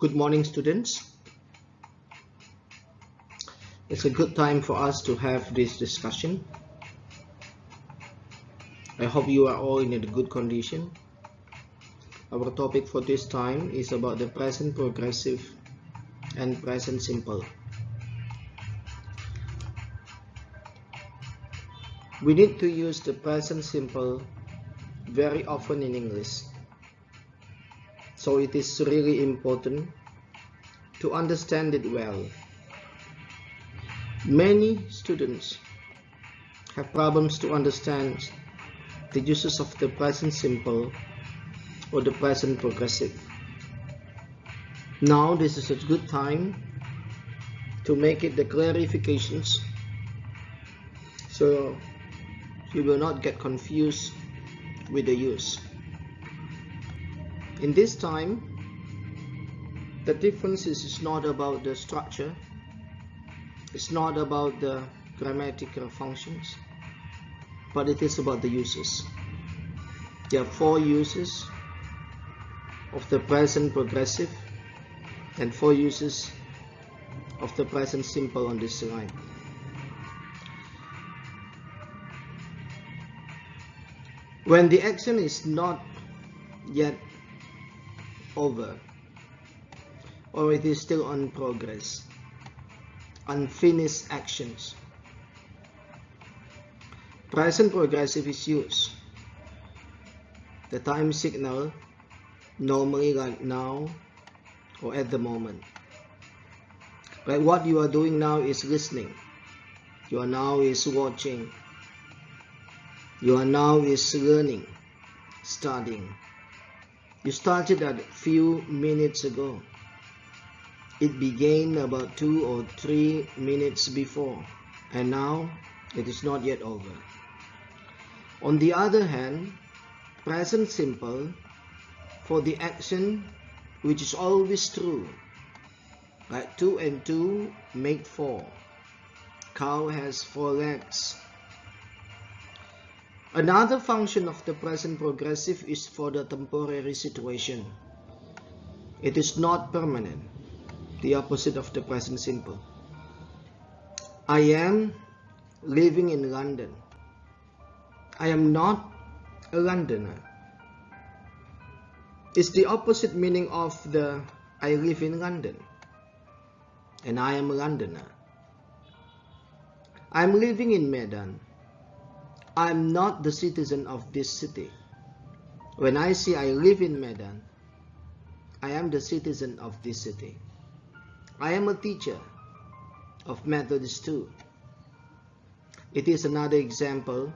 Good morning, students. It's a good time for us to have this discussion. I hope you are all in a good condition. Our topic for this time is about the present progressive and present simple. We need to use the present simple very often in English. So it is really important to understand it well. Many students have problems to understand the uses of the present simple or the present progressive. Now this is a good time to make it the clarifications so you will not get confused with the use. In this time, the difference is not about the structure, it's not about the grammatical functions, but it is about the uses. There are 4 uses of the present progressive and 4 uses of the present simple on this slide. When the action is not yet over, or it is still on progress, unfinished actions, present progressive is used. The time signal normally like now or at the moment. Like what you are doing now is listening. You are now is watching. You are now is learning, studying. You started a few minutes ago. It began about 2 or 3 minutes before, and now it is not yet over. On the other hand, present simple for the action which is always true, like 2 and 2 make 4. Cow has 4 legs. Another function of the present progressive is for the temporary situation. It is not permanent, the opposite of the present simple. I am living in London. I am not a Londoner. It's the opposite meaning of the I live in London and I am a Londoner. I am living in Medan. I am not the citizen of this city. When I say I live in Medan, I am the citizen of this city. I am a teacher of Methodist too. It is another example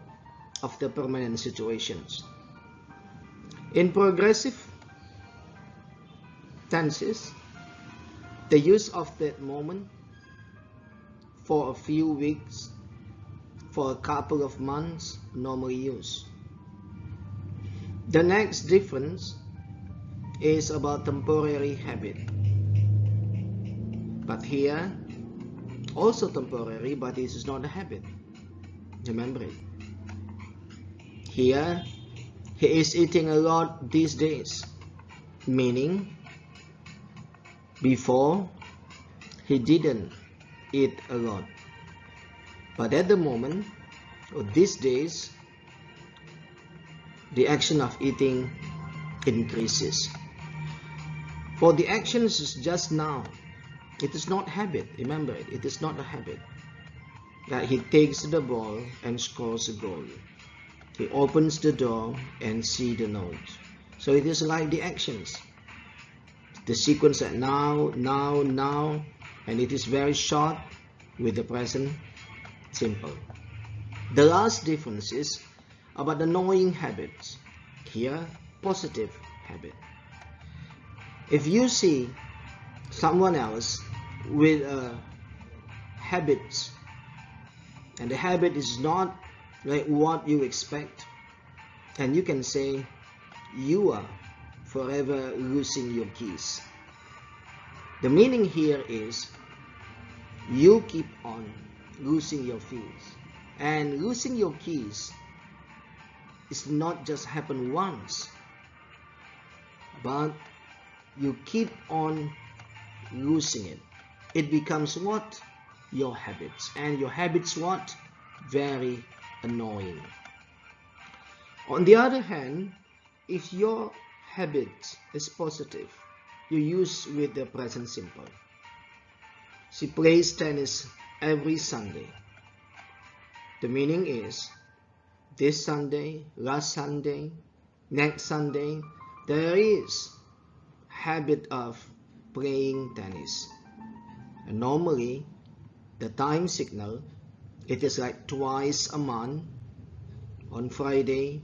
of the permanent situations. In progressive tenses, the use of that moment for a few weeks, for a couple of months, normally used. The next difference is about temporary habit. But here, also temporary, but this is not a habit. Remember it. Here, he is eating a lot these days, meaning before he didn't eat a lot. But at the moment, or these days, the action of eating increases. For the actions is just now. It is not habit. Remember it. It is not a habit. That he takes the ball and scores a goal. He opens the door and see the note. So it is like the actions. The sequence at now, now, now, and it is very short with the present simple. The last difference is about the knowing habits. Here, positive habit. If you see someone else with habits, and the habit is not like what you expect, and you can say you are forever losing your keys. The meaning here is you keep on losing your keys, and losing your keys is not just happen once, but you keep on losing it. It becomes what? Your habits. And your habits what? Very annoying. On the other hand, if your habit is positive, you use with the present simple. She plays tennis every Sunday. The meaning is this Sunday, last Sunday, next Sunday, there is habit of playing tennis. And normally, the time signal, it is like twice a month, on Friday,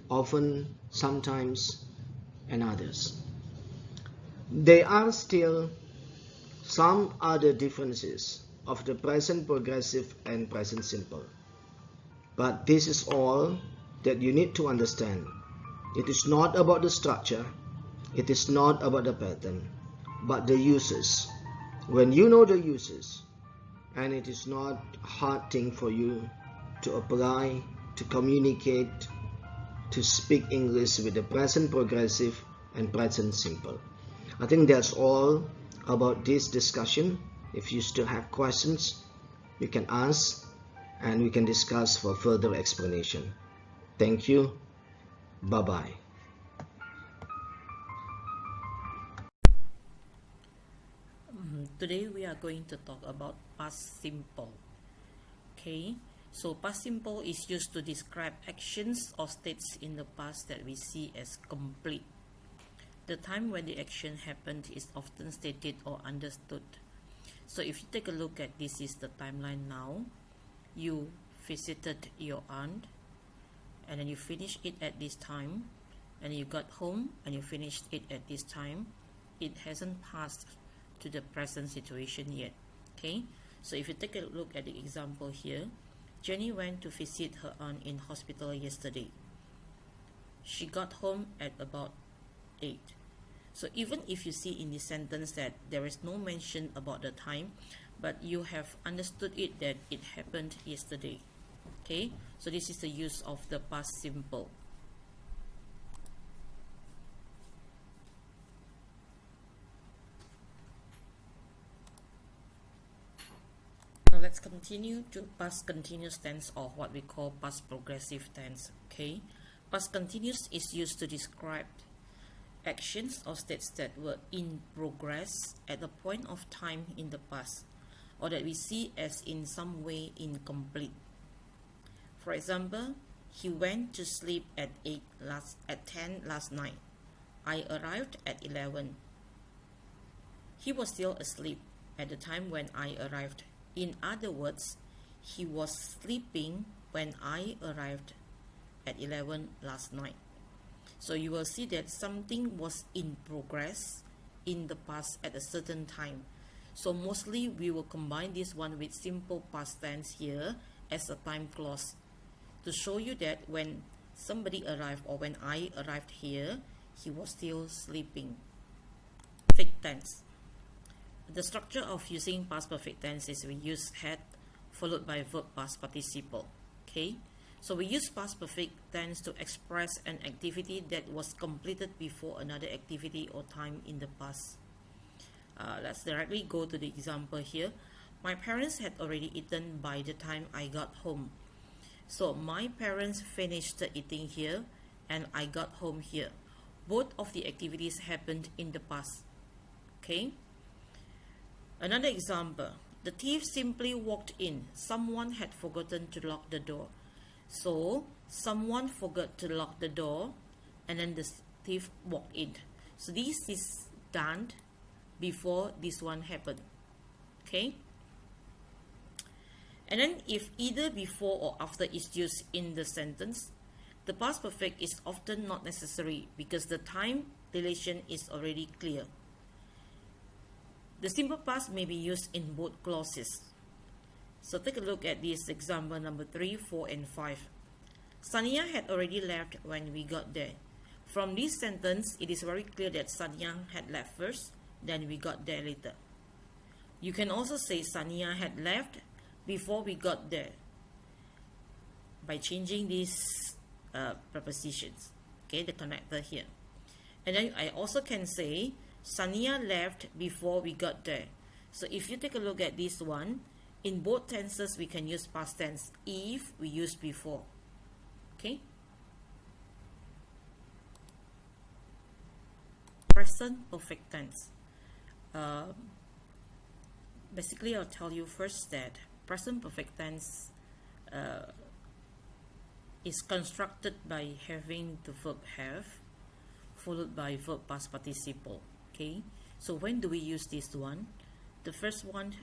often, sometimes, and others. There are still some other differences of the present progressive and present simple. But this is all that you need to understand. It is not about the structure, it is not about the pattern, but the uses. When you know the uses, and it is not a hard thing for you to apply, to communicate, to speak English with the present progressive and present simple. I think that's all about this discussion. If you still have questions, you can ask and we can discuss for further explanation. Thank you. Bye-bye. Today we are going to talk about past simple. Okay, so past simple is used to describe actions or states in the past that we see as complete. The time when the action happened is often stated or understood. So if you take a look at this is the timeline now. You visited your aunt and then you finished it at this time, and you got home and you finished it at this time. It hasn't passed to the present situation yet. Okay, so if you take a look at the example here, Jenny went to visit her aunt in hospital yesterday. She got home at about 8. So even if you see in this sentence that there is no mention about the time, but you have understood it that it happened yesterday. Okay, so this is the use of the past simple. Now let's continue to past continuous tense, or what we call past progressive tense. Okay, past continuous is used to describe actions or states that were in progress at a point of time in the past, or that we see as in some way incomplete. For example, he went to sleep at 10 last night. I arrived at 11. He was still asleep at the time when I arrived. In other words, he was sleeping when I arrived at 11 last night. So you will see that something was in progress in the past at a certain time. So mostly we will combine this one with simple past tense here as a time clause to show you that when somebody arrived or when I arrived here, he was still sleeping. Perfect tense. The structure of using past perfect tense is we use had followed by verb past participle. Okay, so we use past perfect tense to express an activity that was completed before another activity or time in the past. Let's directly go to the example here. My parents had already eaten by the time I got home. So my parents finished eating here and I got home here. Both of the activities happened in the past. Okay. Another example. The thief simply walked in. Someone had forgotten to lock the door. So someone forgot to lock the door and then the thief walked in. So this is done before this one happened. Okay. And then if either before or after is used in the sentence, the past perfect is often not necessary because the time relation is already clear. The simple past may be used in both clauses. So take a look at this example number 3, 4, and 5. Sania had already left when we got there. From this sentence, it is very clear that Sania had left first, then we got there later. You can also say Sania had left before we got there by changing these prepositions. Okay, the connector here. And then I also can say Sania left before we got there. So if you take a look at this one, in both tenses we can use past tense if we use before. Okay. Present perfect tense. Basically, I'll tell you first that present perfect tense is constructed by having the verb have followed by verb past participle. Okay, so when do we use this one? The first one,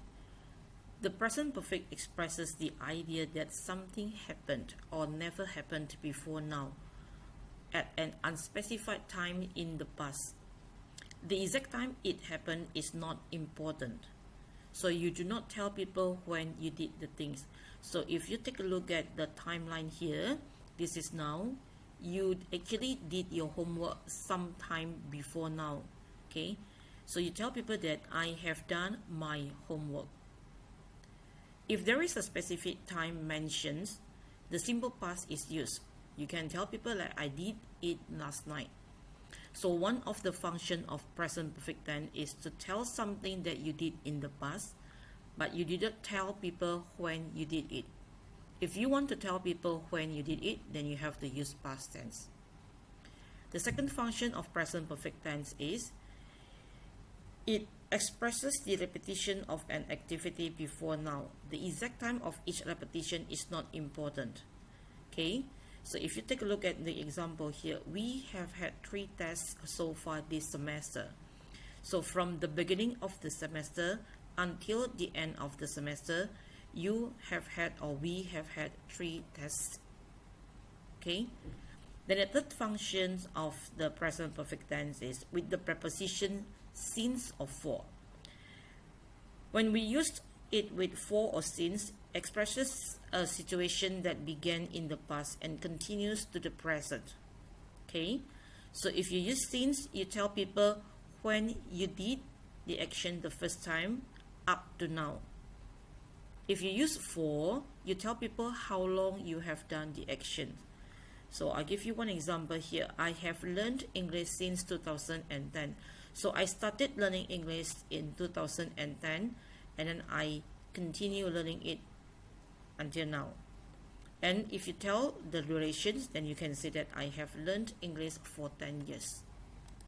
the present perfect expresses the idea that something happened or never happened before now at an unspecified time in the past. The exact time it happened is not important. So you do not tell people when you did the things. So if you take a look at the timeline here, this is now. You actually did your homework sometime before now. Okay, so you tell people that I have done my homework. If there is a specific time mentioned, the simple past is used. You can tell people like I did it last night. So one of the function of present perfect tense is to tell something that you did in the past, but you didn't tell people when you did it. If you want to tell people when you did it, then you have to use past tense. The second function of present perfect tense is it expresses the repetition of an activity before now. The exact time of each repetition is not important. Okay, so if you take a look at the example here, we have had 3 tests so far this semester. So from the beginning of the semester until the end of the semester, you have had, or we have had 3 tests. Okay, then the third function of the present perfect tense is with the preposition since or for. When we used it with for or since, expresses a situation that began in the past and continues to the present. Okay, so if you use since, you tell people when you did the action the first time up to now. If you use for, you tell people how long you have done the action. So I'll give you one example here. I have learned English since 2010. So I started learning English in 2010 and then I continue learning it until now. And if you tell the durations, then you can say that I have learned English for 10 years.